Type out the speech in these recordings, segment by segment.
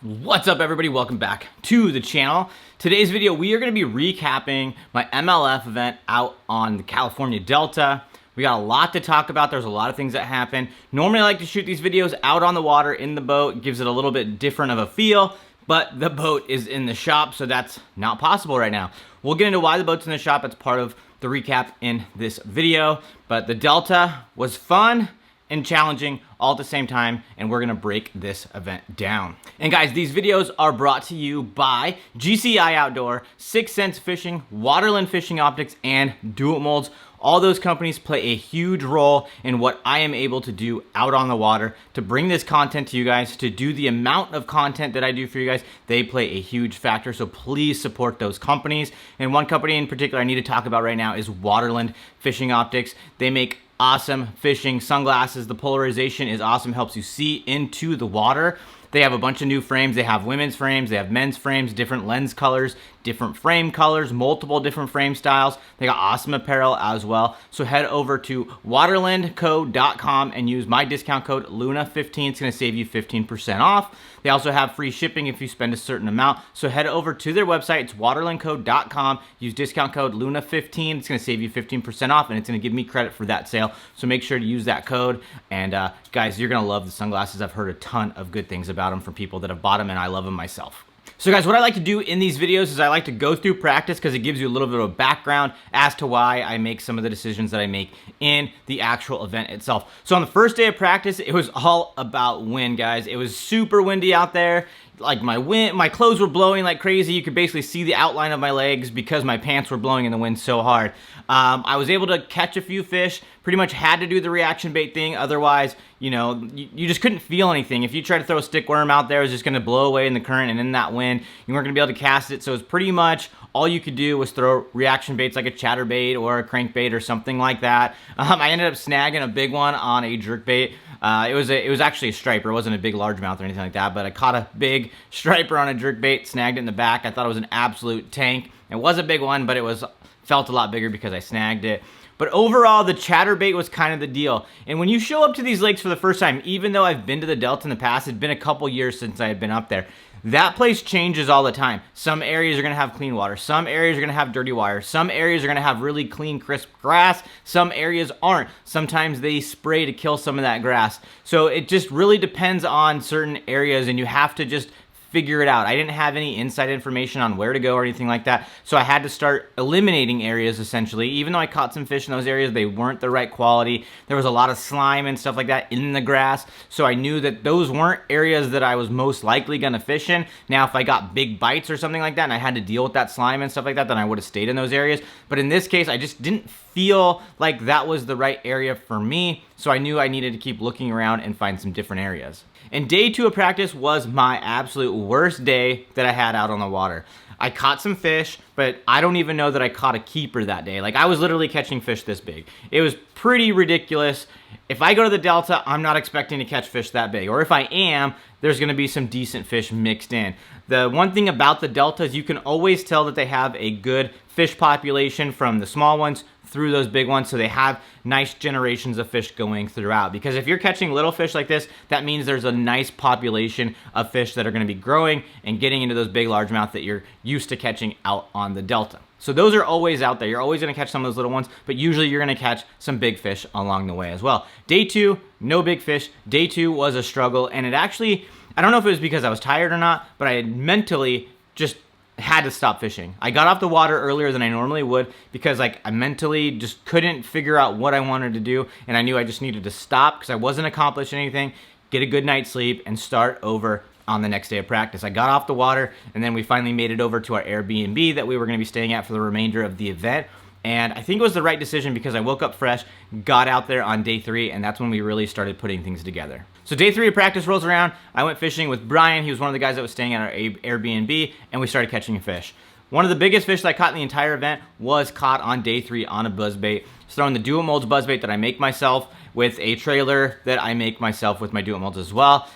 What's up, everybody? Welcome back to the channel. Today's video, we are going to be recapping my MLF event out on the California Delta. We got a lot to talk about. There's a lot of things that happen. Normally, I like to shoot these videos out on the water in the boat. It gives it a little bit different of a feel, but the boat is in the shop, so that's not possible right now. We'll get into why the boat's in the shop. It's part of the recap in this video, but the Delta was fun and challenging all at the same time, and we're gonna break this event down. And guys, these videos are brought to you by GCI Outdoor, 6 Sense Fishing, Waterland Fishing Optics, and Do It Molds. All those companies play a huge role in what I am able to do out on the water to bring this content to you guys, to do the amount of content that I do for you guys. They play a huge factor, so please support those companies. And one company in particular I need to talk about right now is Waterland Fishing Optics. They make awesome fishing sunglasses. The polarization is awesome, helps you see into the water. They have a bunch of new frames. They have women's frames, they have men's frames, different lens colors, different frame colors, multiple different frame styles. They got awesome apparel as well. So head over to waterlandco.com and use my discount code LUNA15. It's going to save you 15% off. They also have free shipping if you spend a certain amount. So head over to their website. It's waterlandco.com. Use discount code LUNA15. It's going to save you 15% off, and it's going to give me credit for that sale. So make sure to use that code. And guys, you're going to love the sunglasses. I've heard a ton of good things about them from people that have bought them, and I love them myself. So guys, what I like to do in these videos is I like to go through practice because it gives you a little bit of a background as to why I make some of the decisions that I make in the actual event itself. So on the first day of practice, it was all about wind, guys. It was super windy out there. Like my clothes were blowing like crazy. You could basically see the outline of my legs because my pants were blowing in the wind so hard. I was able to catch a few fish, pretty much had to do the reaction bait thing. Otherwise, you know, you just couldn't feel anything. If you tried to throw a stick worm out there, it was just gonna blow away in the current and in that wind. You weren't gonna be able to cast it. So it was pretty much all you could do was throw reaction baits like a chatterbait or a crankbait or something like that. I ended up snagging a big one on a jerkbait. It was actually a striper. It wasn't a big largemouth or anything like that, but I caught a big striper on a jerkbait, snagged it in the back. I thought it was an absolute tank. It was a big one, but it felt a lot bigger because I snagged it. But overall, the chatterbait was kind of the deal. And when you show up to these lakes for the first time, even though I've been to the Delta in the past, it's been a couple years since I had been up there. That place changes all the time. Some areas are going to have clean water. Some areas are going to have dirty water. Some areas are going to have really clean, crisp grass. Some areas aren't. Sometimes they spray to kill some of that grass. So it just really depends on certain areas, and you have to just figure it out. I didn't have any inside information on where to go or anything like that, so I had to start eliminating areas essentially. Even though I caught some fish in those areas, they weren't the right quality. There was a lot of slime and stuff like that in the grass, so I knew that those weren't areas that I was most likely gonna fish in. Now, if I got big bites or something like that and I had to deal with that slime and stuff like that, then I would have stayed in those areas. But in this case, I just didn't feel like that was the right area for me, so I knew I needed to keep looking around and find some different areas. And day 2 of practice was my absolute worst day that I had out on the water. I caught some fish, but I don't even know that I caught a keeper that day. Like, I was literally catching fish this big. It was pretty ridiculous. If I go to the Delta, I'm not expecting to catch fish that big. Or if I am, there's gonna be some decent fish mixed in. The one thing about the Delta is you can always tell that they have a good fish population from the small ones through those big ones, so they have nice generations of fish going throughout. Because if you're catching little fish like this, that means there's a nice population of fish that are going to be growing and getting into those big largemouth that you're used to catching out on the Delta. So those are always out there. You're always going to catch some of those little ones, but usually you're going to catch some big fish along the way as well. Day 2, no big fish. Day 2 was a struggle, and it actually, I don't know if it was because I was tired or not, but I had mentally just had to stop fishing. I got off the water earlier than I normally would because I mentally just couldn't figure out what I wanted to do, and I knew I just needed to stop because I wasn't accomplishing anything, get a good night's sleep, and start over on the next day of practice. I got off the water, and then we finally made it over to our Airbnb that we were going to be staying at for the remainder of the event. And I think it was the right decision because I woke up fresh, got out there on day 3, and that's when we really started putting things together. So day 3 of practice rolls around. I went fishing with Brian. He was one of the guys that was staying at our Airbnb, and we started catching fish. One of the biggest fish that I caught in the entire event was caught on day 3 on a buzzbait. It's throwing the Do It Molds buzzbait that I make myself with a trailer that I make myself with my Do It Molds as well.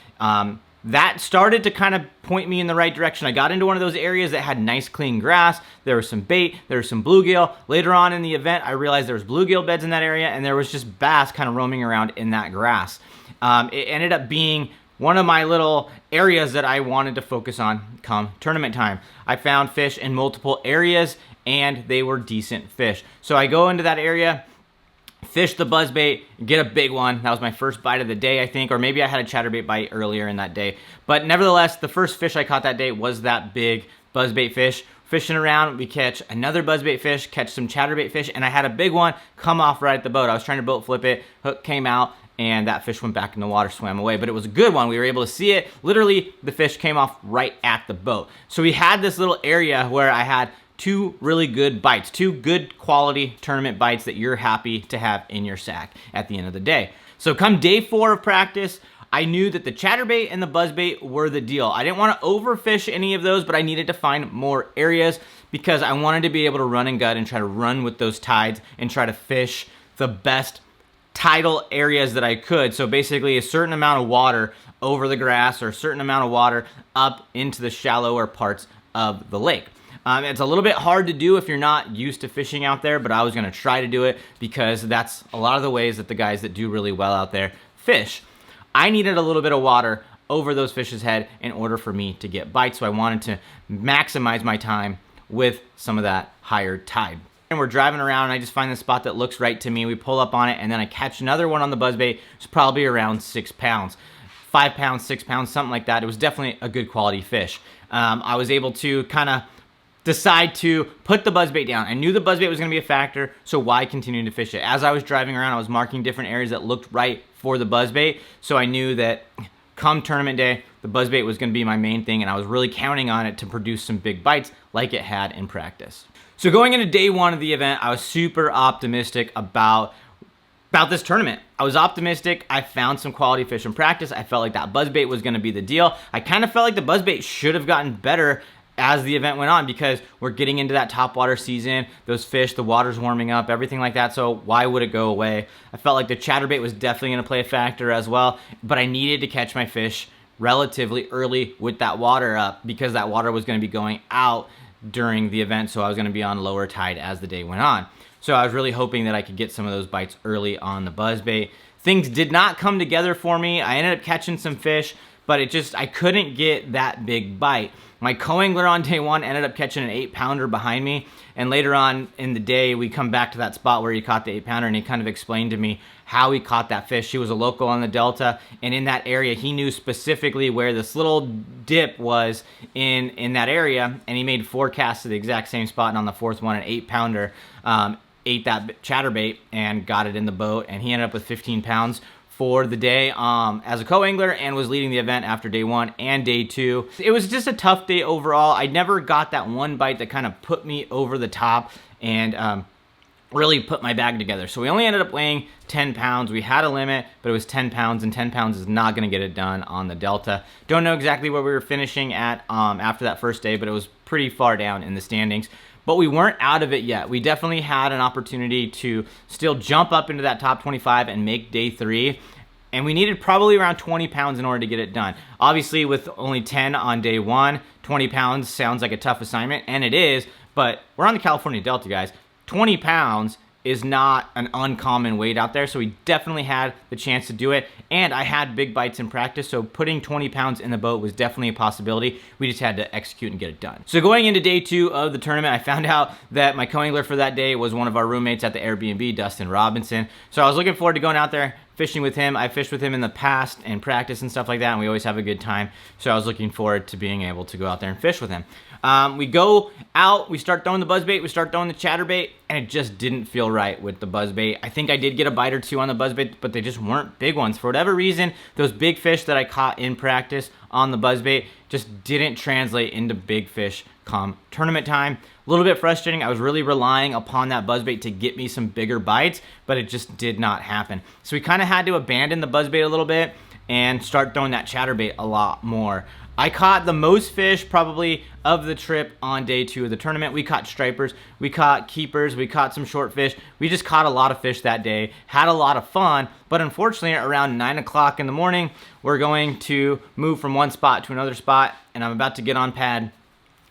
That started to kind of point me in the right direction. I got into one of those areas that had nice clean grass. There was some bait, there was some bluegill. Later on in the event, I realized there was bluegill beds in that area, and there was just bass kind of roaming around in that grass. It ended up being one of my little areas that I wanted to focus on come tournament time. I found fish in multiple areas, and they were decent fish. So I go into that area, fish the buzzbait, get a big one. That was my first bite of the day, I think, or maybe I had a chatterbait bite earlier in that day. But nevertheless, the first fish I caught that day was that big buzzbait fish. Fishing around, we catch another buzzbait fish, catch some chatterbait fish, and I had a big one come off right at the boat. I was trying to boat flip it, hook came out, and that fish went back in the water, swam away. But it was a good one. We were able to see it. Literally, the fish came off right at the boat. So we had this little area where I had two really good bites, two good quality tournament bites that you're happy to have in your sack at the end of the day. So come day 4 of practice, I knew that the chatterbait and the buzzbait were the deal. I didn't want to overfish any of those, but I needed to find more areas because I wanted to be able to run and gut and try to run with those tides and try to fish the best tidal areas that I could. So basically a certain amount of water over the grass or a certain amount of water up into the shallower parts of the lake. It's a little bit hard to do if you're not used to fishing out there, but I was going to try to do it because that's a lot of the ways that the guys that do really well out there fish. I needed a little bit of water over those fish's head in order for me to get bites, so I wanted to maximize my time with some of that higher tide. And we're driving around and I just find the spot that looks right to me. We pull up on it and then I catch another one on the buzzbait. It's probably around 6 pounds. 5 pounds, 6 pounds, something like that. It was definitely a good quality fish. I was able to kind of decide to put the buzzbait down. I knew the buzzbait was going to be a factor, so why continue to fish it? As I was driving around, I was marking different areas that looked right for the buzzbait, so I knew that come tournament day, the buzzbait was going to be my main thing, and I was really counting on it to produce some big bites like it had in practice. So going into day 1 of the event, I was super optimistic about this tournament. I was optimistic. I found some quality fish in practice. I felt like that buzzbait was going to be the deal. I kind of felt like the buzzbait should have gotten better as the event went on because we're getting into that topwater season. Those fish, the water's warming up, everything like that, so why would it go away? I felt like the chatterbait was definitely going to play a factor as well, but I needed to catch my fish relatively early with that water up because that water was going to be going out during the event, so I was going to be on lower tide as the day went on. So I was really hoping that I could get some of those bites early on the buzzbait. Things did not come together for me. I ended up catching some fish, but I couldn't get that big bite. My co-angler on day 1 ended up catching an 8-pounder behind me, and later on in the day, we come back to that spot where he caught the 8-pounder, and he kind of explained to me how he caught that fish. He was a local on the Delta, and in that area, he knew specifically where this little dip was in that area, and he made 4 casts to the exact same spot, and on the 4th one, an 8-pounder ate that chatterbait and got it in the boat, and he ended up with 15 pounds for the day as a co-angler and was leading the event after day 1 and day 2. It was just a tough day overall. I never got that one bite that kind of put me over the top and really put my bag together. So we only ended up weighing 10 pounds. We had a limit, but it was 10 pounds, and 10 pounds is not going to get it done on the Delta. Don't know exactly where we were finishing at after that first day, but it was pretty far down in the standings. But we weren't out of it yet. We definitely had an opportunity to still jump up into that top 25 and make day 3. And we needed probably around 20 pounds in order to get it done. Obviously, with only 10 on day 1, 20 pounds sounds like a tough assignment, and it is, but we're on the California Delta, guys. 20 pounds is not an uncommon weight out there, so we definitely had the chance to do it, and I had big bites in practice, so putting 20 pounds in the boat was definitely a possibility. We just had to execute and get it done. So going into day 2 of the tournament, I found out that my co-angler for that day was one of our roommates at the Airbnb, Dustin Robinson. So I was looking forward to going out there, fishing with him. I fished with him in the past and practice and stuff like that, and we always have a good time. So I was looking forward to being able to go out there and fish with him. We go out, we start throwing the buzzbait, we start throwing the chatterbait, and it just didn't feel right with the buzzbait. I think I did get a bite or 2 on the buzzbait, but they just weren't big ones. For whatever reason, those big fish that I caught in practice on the buzzbait just didn't translate into big fish come tournament time. A little bit frustrating. I was really relying upon that buzzbait to get me some bigger bites, but it just did not happen. So we kind of had to abandon the buzzbait a little bit and start throwing that chatterbait a lot more. I caught the most fish probably of the trip on day 2 of the tournament. We caught stripers, we caught keepers, we caught some short fish. We just caught a lot of fish that day, had a lot of fun, but unfortunately around 9 o'clock in the morning, we're going to move from one spot to another spot, and I'm about to get on pad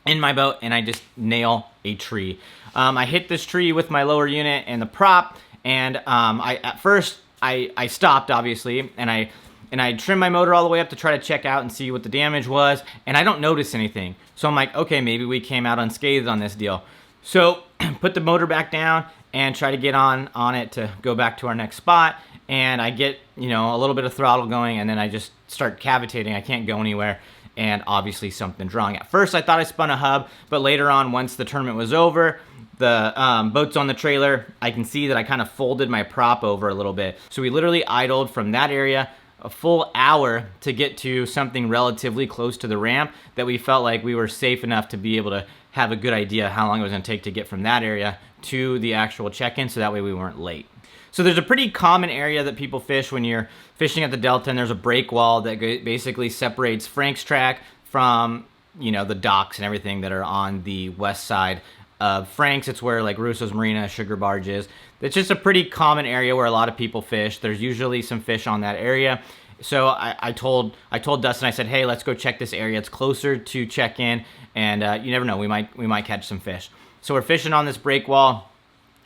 in my boat, and I just nail a tree. I hit this tree with my lower unit and the prop, and at first I stopped, obviously, and I and I trimmed my motor all the way up to try to check out and see what the damage was, and I don't notice anything. So I'm like, okay, maybe we came out unscathed on this deal. So put the motor back down and try to get on it to go back to our next spot, and I get, you know, a little bit of throttle going, and then I just start cavitating. I can't go anywhere, and obviously something's wrong. At first I thought I spun a hub, but later on, once the tournament was over, the boat's on the trailer, I can see that I kind of folded my prop over a little bit. So we literally idled from that area a full hour to get to something relatively close to the ramp that we felt like we were safe enough to be able to have a good idea how long it was going to take to get from that area to the actual check-in, so that way we weren't late. So there's a pretty common area that people fish when you're fishing at the Delta, and there's a break wall that basically separates Frank's track from, you know, the docks and everything that are on the west side of Frank's. It's where like Russo's Marina, Sugar Barge is. It's just a pretty common area where a lot of people fish. There's usually some fish on that area. So I told Dustin, I said, hey, let's go check this area. It's closer to check-in, and you never know, we might catch some fish. So we're fishing on this break wall,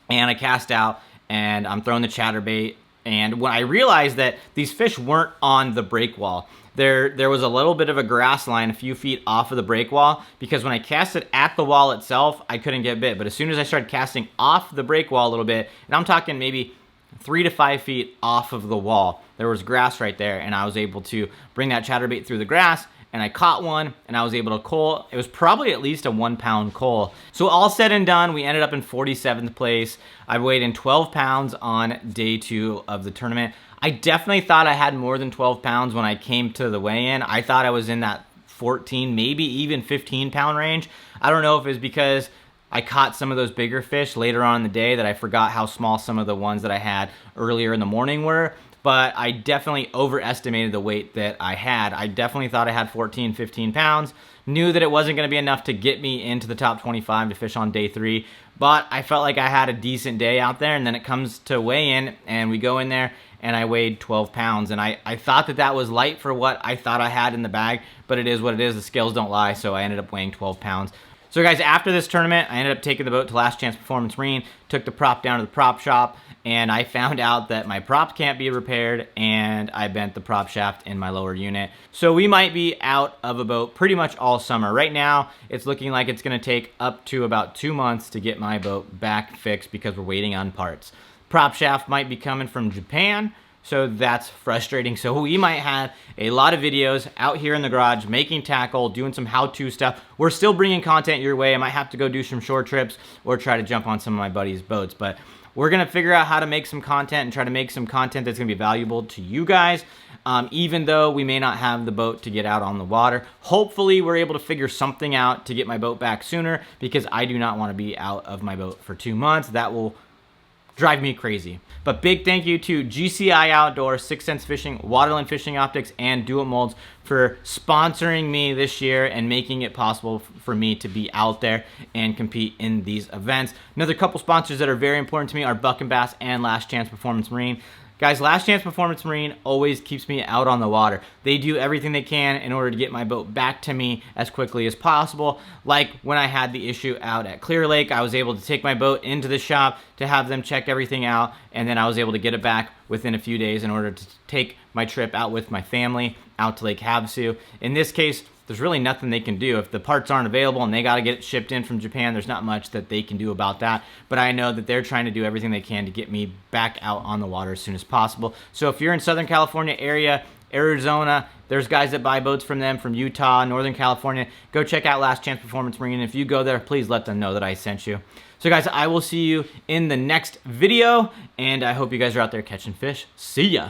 and I cast out, and I'm throwing the chatterbait. And when I realized that these fish weren't on the break wall, there was a little bit of a grass line a few feet off of the break wall, because when I cast it at the wall itself, I couldn't get bit. But as soon as I started casting off the break wall a little bit, and I'm talking maybe 3 to 5 feet off of the wall, there was grass right there, and I was able to bring that chatterbait through the grass, and I caught one, and I was able to cull. It was probably at least a 1 pound cull. So all said and done, we ended up in 47th place. I weighed in 12 pounds on day 2 of the tournament. I definitely thought I had more than 12 pounds when I came to the weigh-in. I thought I was in that 14, maybe even 15 pound range. I don't know if it was because I caught some of those bigger fish later on in the day that I forgot how small some of the ones that I had earlier in the morning were, but I definitely overestimated the weight that I had. I definitely thought I had 14, 15 pounds. Knew that it wasn't going to be enough to get me into the top 25 to fish on day 3, but I felt like I had a decent day out there, and then it comes to weigh-in, and we go in there, and I weighed 12 pounds, and I thought that that was light for what I thought I had in the bag, but it is what it is. The scales don't lie, so I ended up weighing 12 pounds. So guys, after this tournament, I ended up taking the boat to Last Chance Performance Marine, took the prop down to the prop shop, and I found out that my prop can't be repaired, and I bent the prop shaft in my lower unit. So we might be out of a boat pretty much all summer. Right now, it's looking like it's gonna take up to about 2 months to get my boat back fixed because we're waiting on parts. Prop shaft might be coming from Japan, so that's frustrating. So we might have a lot of videos out here in the garage making tackle, doing some how-to stuff. We're still bringing content your way. I might have to go do some short trips or try to jump on some of my buddies' boats, but we're gonna figure out how to make some content and try to make some content that's gonna be valuable to you guys, even though we may not have the boat to get out on the water. Hopefully we're able to figure something out to get my boat back sooner, because I do not wanna be out of my boat for 2 months. That will drive me crazy. But big thank you to GCI Outdoor, 6th Sense Fishing, Waterland Fishing Optics, and Do It Molds for sponsoring me this year and making it possible for me to be out there and compete in these events. Another couple sponsors that are very important to me are Buck and Bass and Last Chance Performance Marine. Guys, Last Chance Performance Marine always keeps me out on the water. They do everything they can in order to get my boat back to me as quickly as possible. Like when I had the issue out at Clear Lake, I was able to take my boat into the shop to have them check everything out, and then I was able to get it back within a few days in order to take my trip out with my family out to Lake Havasu. In this case, there's really nothing they can do. If the parts aren't available and they got to get it shipped in from Japan, there's not much that they can do about that. But I know that they're trying to do everything they can to get me back out on the water as soon as possible. So if you're in Southern California area, Arizona, there's guys that buy boats from them, from Utah, Northern California. Go check out Last Chance Performance Marine. If you go there, please let them know that I sent you. So guys, I will see you in the next video, and I hope you guys are out there catching fish. See ya.